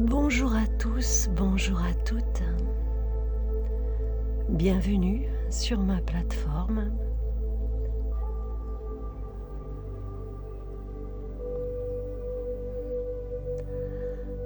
Bonjour à tous, bonjour à toutes. Bienvenue sur ma plateforme.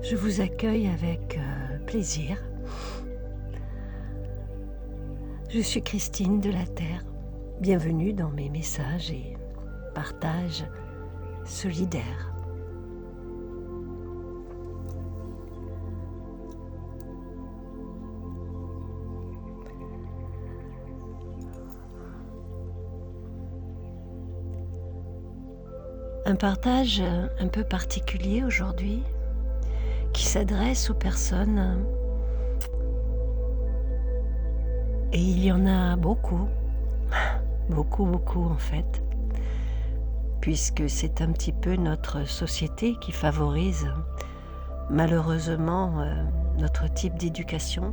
Je vous accueille avec plaisir. Je suis Christine de la Terre. Bienvenue dans mes messages et partages solidaires. Un partage un peu particulier aujourd'hui qui s'adresse aux personnes, et il y en a beaucoup en fait, puisque c'est un petit peu notre société qui favorise malheureusement notre type d'éducation,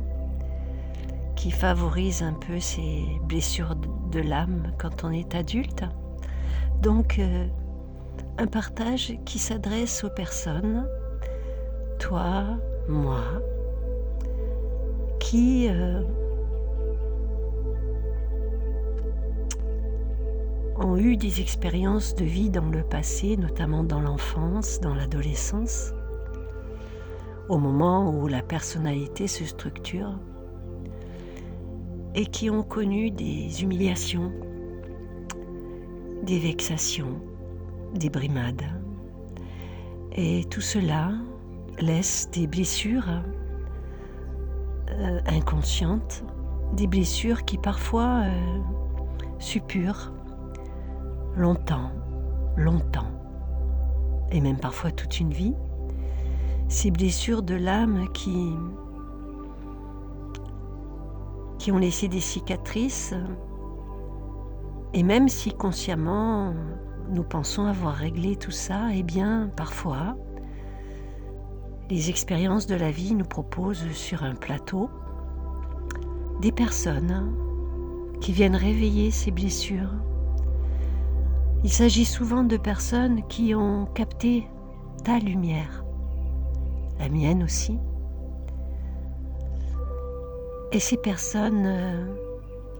qui favorise un peu ces blessures de l'âme quand on est adulte. Donc un partage qui s'adresse aux personnes, toi, moi, qui ont eu des expériences de vie dans le passé, notamment dans l'enfance, dans l'adolescence, au moment où la personnalité se structure, et qui ont connu des humiliations, des vexations, des brimades. Et tout cela laisse des blessures inconscientes, des blessures qui parfois suppurent longtemps, et même parfois toute une vie. Ces blessures de l'âme qui ont laissé des cicatrices, et même si consciemment nous pensons avoir réglé tout ça, eh bien parfois les expériences de la vie nous proposent sur un plateau des personnes qui viennent réveiller ces blessures. Il s'agit souvent de personnes qui ont capté ta lumière, la mienne aussi. Et ces personnes,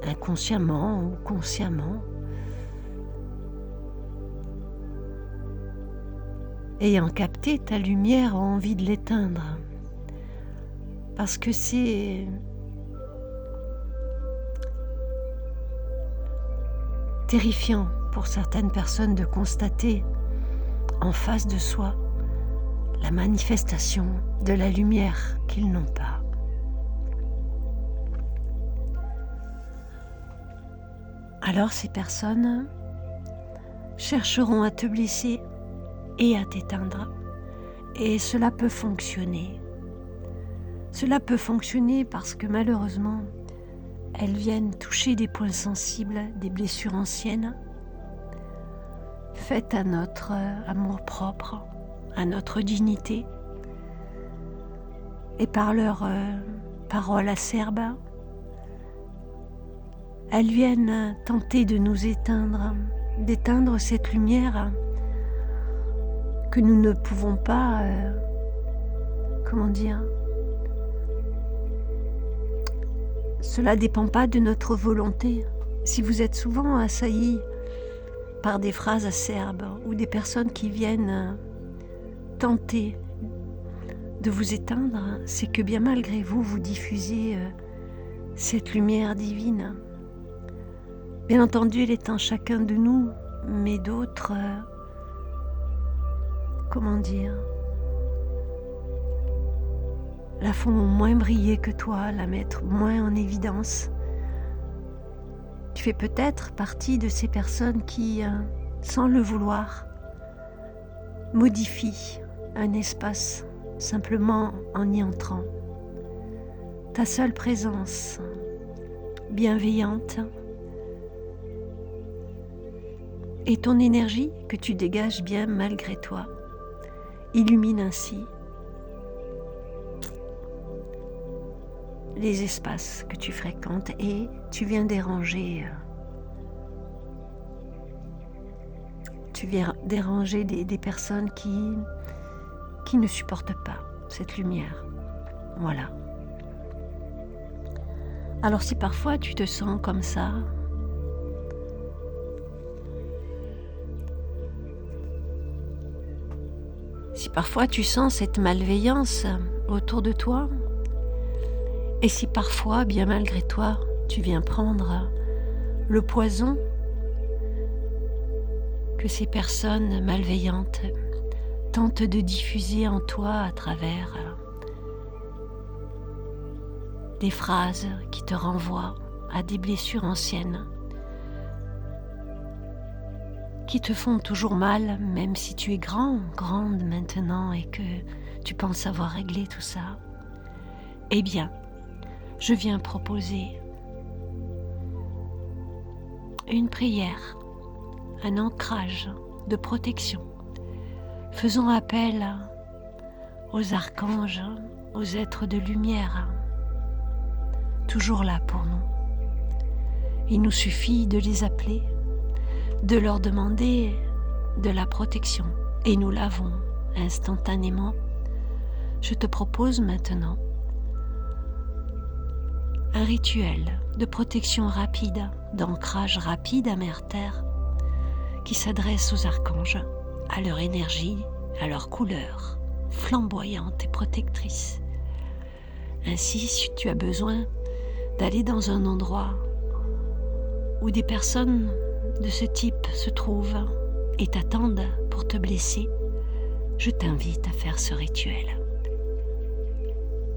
inconsciemment ou consciemment, ayant capté ta lumière, ont envie de l'éteindre. Parce que c'est terrifiant pour certaines personnes de constater en face de soi la manifestation de la lumière qu'ils n'ont pas. Alors ces personnes chercheront à te blesser et à t'éteindre. Et cela peut fonctionner. Cela peut fonctionner parce que malheureusement, elles viennent toucher des points sensibles, des blessures anciennes, faites à notre amour-propre, à notre dignité. Et par leurs paroles acerbes, elles viennent tenter de nous éteindre, d'éteindre cette lumière que nous ne pouvons pas, cela ne dépend pas de notre volonté. Si vous êtes souvent assaillis par des phrases acerbes ou des personnes qui viennent tenter de vous éteindre, c'est que bien malgré vous, vous diffusez cette lumière divine. Bien entendu, elle est en chacun de nous, mais d'autres, la font moins briller que toi, la mettre moins en évidence. Tu fais peut-être partie de ces personnes qui, sans le vouloir, modifient un espace simplement en y entrant. Ta seule présence bienveillante et ton énergie que tu dégages bien malgré toi illumine ainsi les espaces que tu fréquentes, et tu viens déranger des personnes qui ne supportent pas cette lumière. Voilà. Alors si parfois tu te sens comme ça, si parfois tu sens cette malveillance autour de toi, et si parfois, bien malgré toi, tu viens prendre le poison que ces personnes malveillantes tentent de diffuser en toi à travers des phrases qui te renvoient à des blessures anciennes, qui te font toujours mal, même si tu es grande maintenant et que tu penses avoir réglé tout ça. Eh bien, je viens proposer une prière, un ancrage de protection. Faisons appel aux archanges, aux êtres de lumière, toujours là pour nous. Il nous suffit de les appeler, de leur demander de la protection, et nous l'avons instantanément. Je te propose maintenant un rituel de protection rapide, d'ancrage rapide à Mère Terre, qui s'adresse aux archanges, à leur énergie, à leur couleur flamboyante et protectrice. Ainsi, si tu as besoin d'aller dans un endroit où des personnes de ce type se trouvent et t'attendent pour te blesser, je t'invite à faire ce rituel.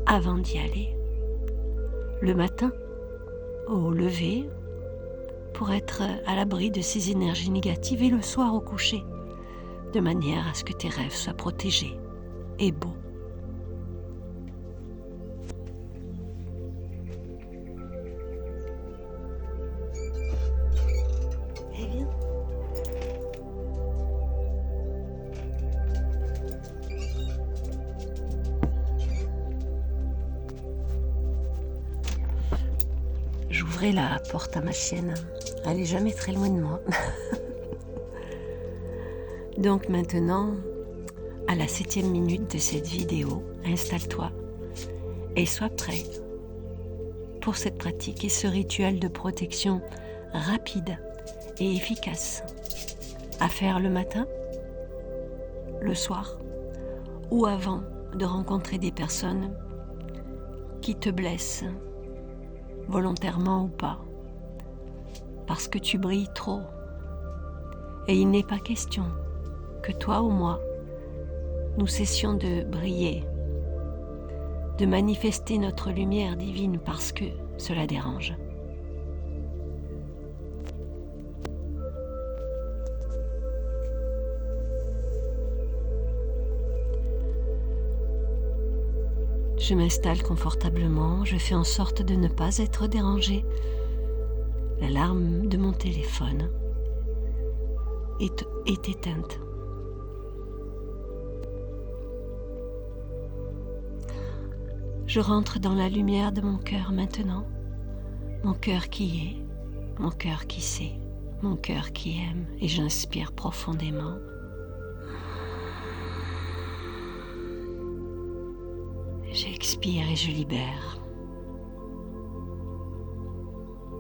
Avant d'y aller, le matin, au lever, pour être à l'abri de ces énergies négatives, et le soir au coucher, de manière à ce que tes rêves soient protégés et beaux. Eh bien, j'ouvrais la porte à ma chienne. Elle n'est jamais très loin de moi. Donc maintenant, à la 7e minute de cette vidéo, installe-toi et sois prêt pour cette pratique et ce rituel de protection rapide et efficace à faire le matin, le soir ou avant de rencontrer des personnes qui te blessent, volontairement ou pas, parce que tu brilles trop. Et il n'est pas question que toi ou moi, nous cessions de briller, de manifester notre lumière divine parce que cela dérange. Je m'installe confortablement, je fais en sorte de ne pas être dérangée. L'alarme de mon téléphone est éteinte. Je rentre dans la lumière de mon cœur maintenant, mon cœur qui est, mon cœur qui sait, mon cœur qui aime, et j'inspire profondément. J'expire et je libère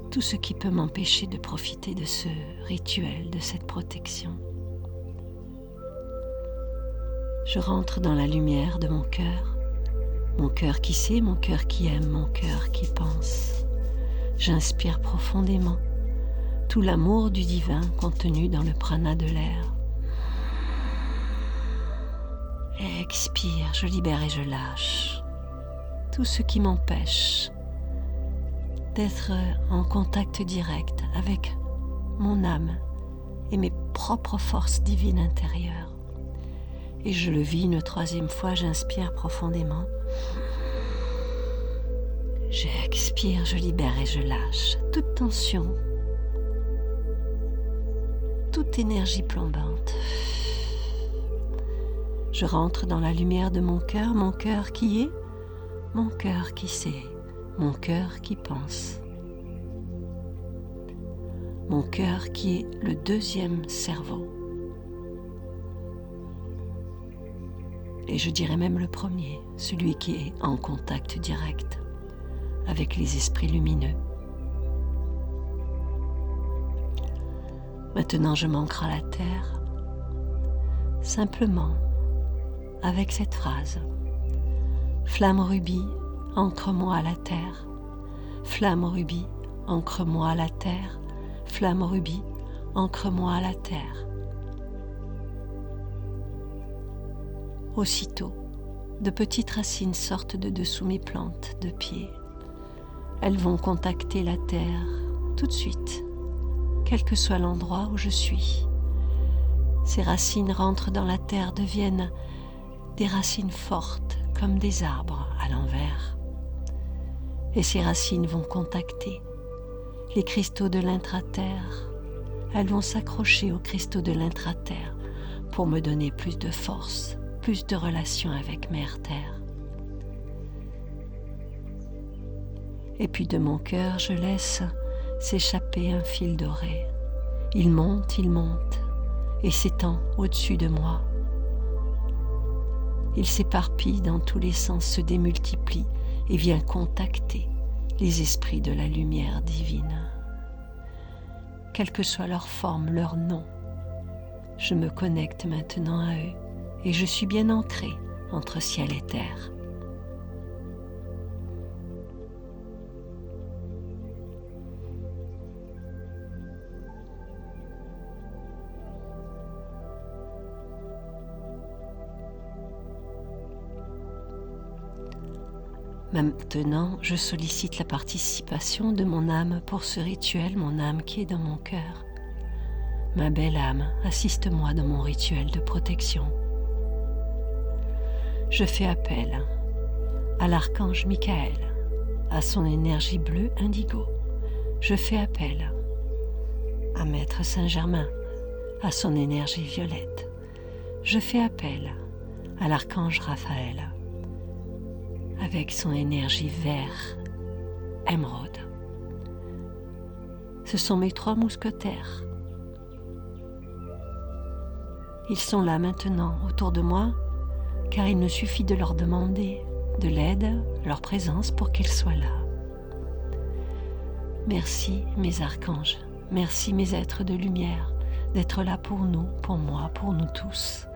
tout ce qui peut m'empêcher de profiter de ce rituel, de cette protection. Je rentre dans la lumière de mon cœur qui sait, mon cœur qui aime, mon cœur qui pense. J'inspire profondément tout l'amour du divin contenu dans le prana de l'air. Et expire, je libère et je lâche tout ce qui m'empêche d'être en contact direct avec mon âme et mes propres forces divines intérieures. Et je le vis une 3e fois, j'inspire profondément. J'expire, je libère et je lâche toute tension, toute énergie plombante. Je rentre dans la lumière de mon cœur qui est, mon cœur qui sait, mon cœur qui pense. Mon cœur qui est le 2e cerveau. Et je dirais même le premier, celui qui est en contact direct avec les esprits lumineux. Maintenant, je m'ancre à la terre, simplement avec cette phrase. Flamme rubis, ancre-moi à la terre. Flamme rubis, ancre-moi à la terre. Flamme rubis, ancre-moi à la terre. Aussitôt, de petites racines sortent de dessous mes plantes de pied. Elles vont contacter la terre tout de suite, quel que soit l'endroit où je suis. Ces racines rentrent dans la terre, deviennent des racines fortes comme des arbres à l'envers. Et ces racines vont contacter les cristaux de l'intraterre. Elles vont s'accrocher aux cristaux de l'intraterre pour me donner plus de force, plus de relation avec Mère Terre. Et puis de mon cœur, je laisse s'échapper un fil doré. Il monte et s'étend au-dessus de moi. Il s'éparpille dans tous les sens, se démultiplie et vient contacter les esprits de la lumière divine. Quelle que soit leur forme, leur nom, je me connecte maintenant à eux et je suis bien ancré entre ciel et terre. Maintenant, je sollicite la participation de mon âme pour ce rituel, mon âme qui est dans mon cœur. Ma belle âme, assiste-moi dans mon rituel de protection. Je fais appel à l'archange Michael, à son énergie bleue indigo. Je fais appel à Maître Saint-Germain, à son énergie violette. Je fais appel à l'archange Raphaël, avec son énergie vert, émeraude. Ce sont mes 3 mousquetaires. Ils sont là maintenant autour de moi, car il me suffit de leur demander de l'aide, leur présence pour qu'ils soient là. Merci mes archanges, merci mes êtres de lumière d'être là pour nous, pour moi, pour nous tous,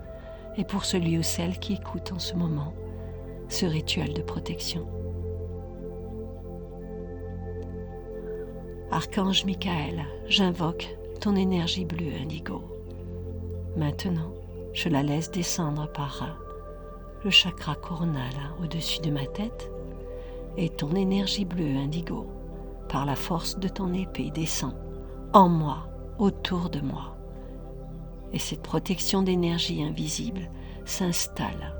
et pour celui ou celle qui écoute en ce moment ce rituel de protection. Archange Michael, j'invoque ton énergie bleue indigo. Maintenant, je la laisse descendre par le chakra coronal au-dessus de ma tête et ton énergie bleue indigo, par la force de ton épée, descend en moi, autour de moi. Et cette protection d'énergie invisible s'installe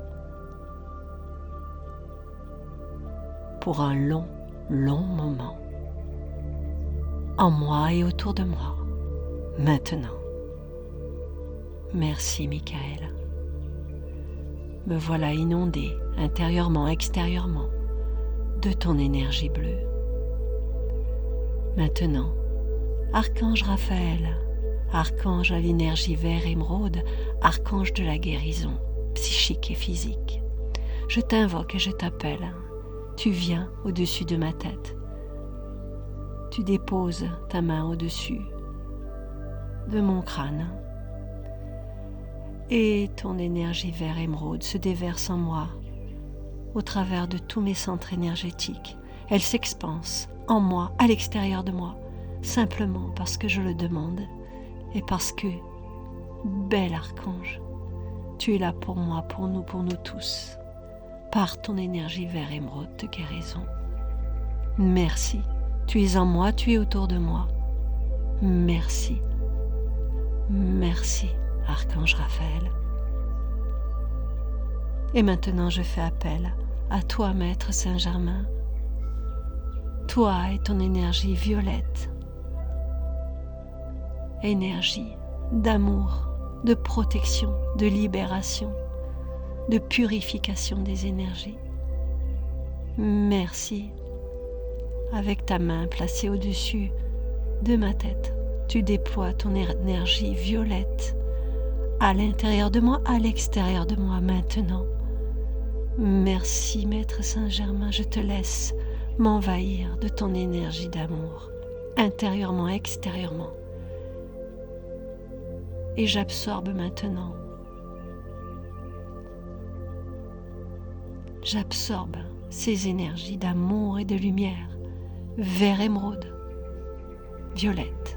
pour un long moment, en moi et autour de moi, maintenant. Merci Michael. Me voilà inondé, intérieurement, extérieurement, de ton énergie bleue. Maintenant, archange Raphaël, archange à l'énergie vert émeraude, archange de la guérison, psychique et physique, je t'invoque et je t'appelle. Tu viens au-dessus de ma tête. Tu déposes ta main au-dessus de mon crâne. Et ton énergie vert émeraude se déverse en moi, au travers de tous mes centres énergétiques. Elle s'expanse en moi, à l'extérieur de moi, simplement parce que je le demande et parce que, bel archange, tu es là pour moi, pour nous tous. Par ton énergie vert émeraude de guérison. Merci, tu es en moi, tu es autour de moi. Merci, merci, archange Raphaël. Et maintenant je fais appel à toi, Maître Saint-Germain, toi et ton énergie violette, énergie d'amour, de protection, de libération, de purification des énergies. Merci. Avec ta main placée au-dessus de ma tête, tu déploies ton énergie violette à l'intérieur de moi, à l'extérieur de moi maintenant. Merci, Maître Saint-Germain, je te laisse m'envahir de ton énergie d'amour, intérieurement, extérieurement. Et j'absorbe maintenant. J'absorbe ces énergies d'amour et de lumière, vert émeraude, violette,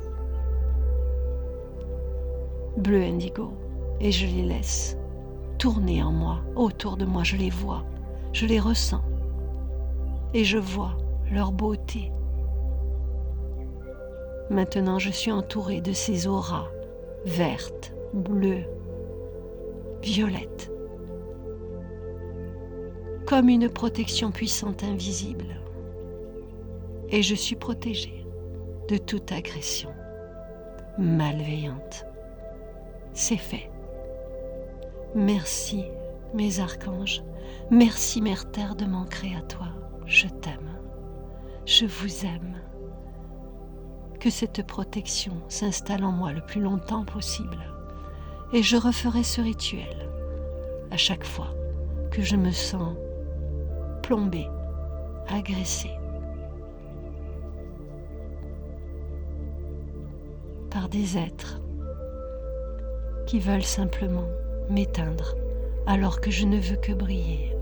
bleu indigo, et je les laisse tourner en moi, autour de moi, je les vois, je les ressens, et je vois leur beauté. Maintenant, je suis entourée de ces auras vertes, bleues, violettes, comme une protection puissante invisible. Et je suis protégée de toute agression malveillante. C'est fait. Merci, mes archanges. Merci, Mère Terre, de m'ancrer à toi. Je t'aime. Je vous aime. Que cette protection s'installe en moi le plus longtemps possible. Et je referai ce rituel à chaque fois que je me sens plombée, agressée par des êtres qui veulent simplement m'éteindre alors que je ne veux que briller.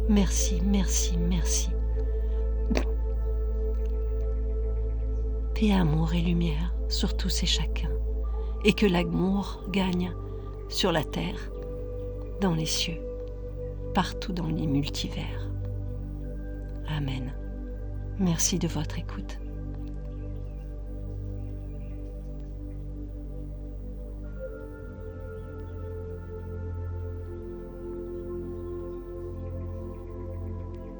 Merci, merci, merci. Paix, amour et lumière sur tous et chacun, et que l'amour gagne sur la terre, dans les cieux, partout dans les multivers. Amen. Merci de votre écoute.